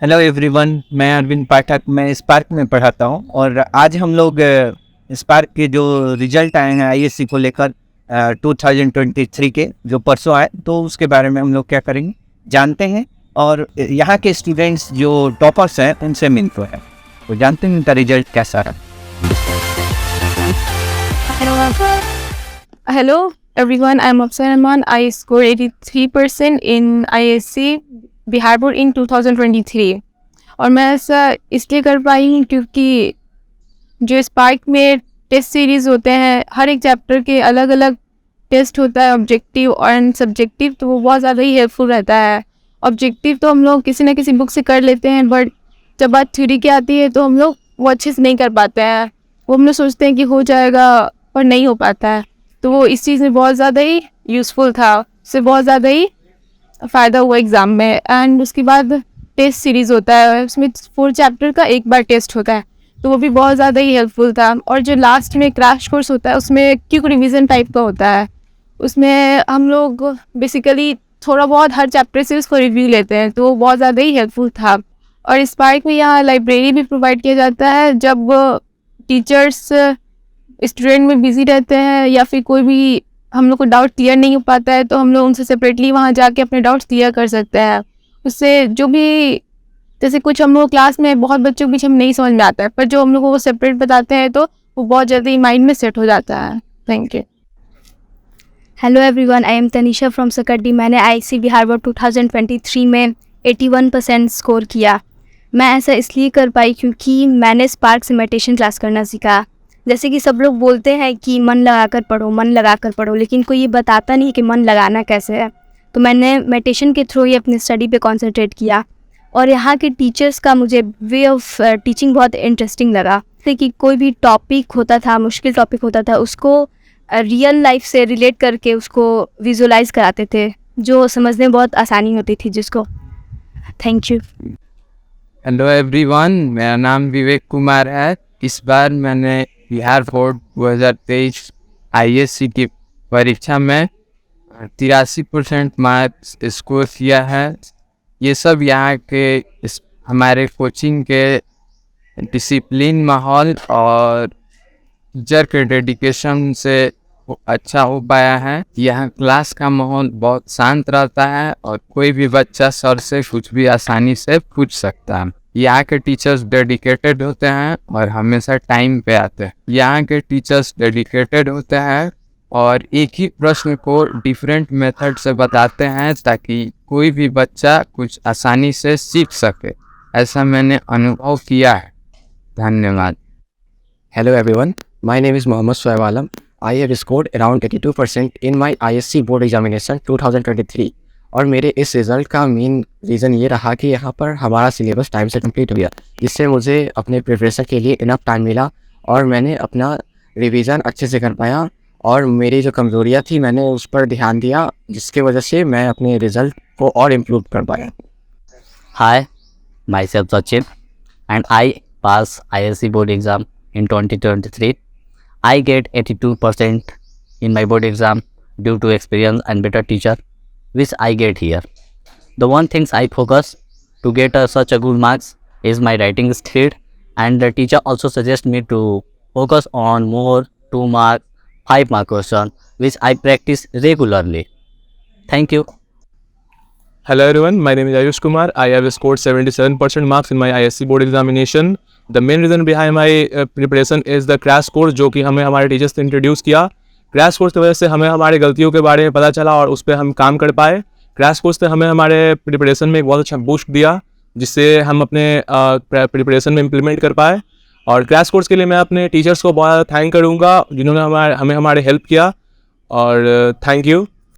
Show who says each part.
Speaker 1: Hello everyone, मैं अरविंद पाठक। मैं spark में पढ़ाता हूँ और आज हम लोग स्पार्क के जो रिजल्ट आए हैं आईएससी को लेकर 2023 के जो परसों आए, तो उसके बारे में हम लोग क्या करेंगे जानते हैं। और यहाँ के स्टूडेंट्स जो टॉपर्स हैं उनसे मिलते हैं, तो जानते हैं उनका रिजल्ट कैसा रहा।
Speaker 2: Hello everyone, I'm Afsar Rahman. I scored 83% in ISC Bihar board in 2023 और मैं ऐसा इसलिए कर पाई हूँ क्योंकि जो स्पार्क में टेस्ट सीरीज़ होते हैं, हर एक चैप्टर के अलग अलग टेस्ट होता है, ऑब्जेक्टिव और सब्जेक्टिव, तो वो बहुत ज़्यादा ही हेल्पफुल रहता है। ऑब्जेक्टिव तो हम लोग किसी न किसी बुक से कर लेते हैं, बट जब बात थ्योरी की आती है तो हम लोग वो अच्छे से नहीं कर पाते हैं। वो हम लोग सोचते हैं कि हो जाएगा पर नहीं हो पाता है, तो वो इस चीज़ में बहुत ज़्यादा ही यूज़फुल था, उससे बहुत ज़्यादा ही फ़ायदा हुआ एग्ज़ाम में। एंड उसके बाद टेस्ट सीरीज़ होता है, उसमें 4 चैप्टर का एक बार टेस्ट होता है, तो वो भी बहुत ज़्यादा ही हेल्पफुल था। और जो लास्ट में क्रैश कोर्स होता है उसमें क्विक रिवीजन टाइप का होता है, उसमें हम लोग बेसिकली थोड़ा बहुत हर चैप्टर से उसको रिव्यू लेते हैं, तो वो बहुत ज़्यादा ही हेल्पफुल था। और स्पार्क में यहाँ लाइब्रेरी भी प्रोवाइड किया जाता है। जब टीचर्स स्टूडेंट में बिजी रहते हैं या फिर कोई भी हम लोग को डाउट क्लियर नहीं हो पाता है, तो हम लोग उनसे सेपरेटली वहाँ जाके अपने डाउट्स क्लियर कर सकते हैं। उससे जो भी, जैसे कुछ हम लोग क्लास में बहुत बच्चों के बीच हम नहीं समझ में आता है, पर जो हम लोग को वो सेपरेट बताते हैं तो वो बहुत जल्दी माइंड में सेट हो जाता है। Thank you.
Speaker 3: Hello everyone, I am Tanisha from Sakaddi. मैंने आईएससी बिहार बोर्ड 2023 में 81% स्कोर किया। मैं ऐसा इसलिए कर पाई क्योंकि मैंने स्पार्क से मेडिटेशन क्लास करना सीखा। जैसे कि सब लोग बोलते हैं कि मन लगा कर पढ़ो, मन लगा कर पढ़ो, लेकिन कोई ये बताता नहीं कि मन लगाना कैसे है। तो मैंने मेडिटेशन के थ्रू ही अपनी स्टडी पे कंसंट्रेट किया। और यहाँ के टीचर्स का मुझे वे ऑफ टीचिंग बहुत इंटरेस्टिंग लगा। जैसे कि कोई भी टॉपिक होता था, मुश्किल टॉपिक होता था, उसको रियल लाइफ से रिलेट करके उसको विजुलाइज कराते थे, जो समझने में बहुत आसानी होती थी जिसको। Thank you.
Speaker 4: हेलो एवरीवन, मेरा नाम विवेक कुमार है। इस बार मैंने बिहार बोर्ड 2023 आईएससी की परीक्षा में 83% मार्क्स स्कोर किया है। ये सब यहाँ के हमारे कोचिंग के डिसिप्लिन, माहौल और टीचर के डेडिकेशन से अच्छा हो पाया है। यहाँ क्लास का माहौल बहुत शांत रहता है और कोई भी बच्चा सर से कुछ भी आसानी से पूछ सकता है। यहाँ के टीचर्स डेडिकेटेड होते हैं और हमेशा टाइम पे आते हैं। यहाँ के टीचर्स डेडिकेटेड होते हैं और एक ही प्रश्न को डिफरेंट मेथड से बताते हैं ताकि कोई भी बच्चा कुछ आसानी से सीख सके। ऐसा मैंने अनुभव किया है। धन्यवाद।
Speaker 5: Hello everyone, my name is Mohammad Shoaib Alam. I have scored around 82% in my ISC board examination 2023 और मेरे इस रिज़ल्ट का मेन रीज़न ये रहा कि यहाँ पर हमारा सिलेबस टाइम से कंप्लीट हो गया, जिससे मुझे अपने प्रिपरेशन के लिए इनफ टाइम मिला और मैंने अपना रिवीजन अच्छे से कर पाया। और मेरी जो कमज़ोरियाँ थी मैंने उस पर ध्यान दिया, जिसकी वजह से मैं अपने रिज़ल्ट को और इम्प्रूव कर पाया।
Speaker 6: Hi, myself Sachin, and I pass ISC board exam in 2023. I get 82% in my board exam due to experience and better teacher, which I get here. The one things I focus to get such a good marks is my writing skill, and the teacher also suggests me to focus on more 2 mark, 5 mark question, which I practice regularly. Thank you.
Speaker 7: Hello everyone, my name is Ayush Kumar. I have scored 77% marks in my ISC board examination. The main reason behind my preparation is the crash course, जो कि हमें हमारे teachers ने introduce किया। Crash course की वजह से हमें हमारी गलतियों के बारे में पता चला और उस पर हम काम कर पाए। क्रैश कोर्स ने हमें हमारे प्रिपरेशन में एक बहुत अच्छा बूस्ट दिया, जिससे हम अपने प्रिपरेशन में इम्प्लीमेंट कर पाए। और क्रैश कोर्स के लिए मैं अपने टीचर्स को बहुत थैंक करूँगा जिन्होंने हमें हमारे हेल्प किया। और थैंक यू।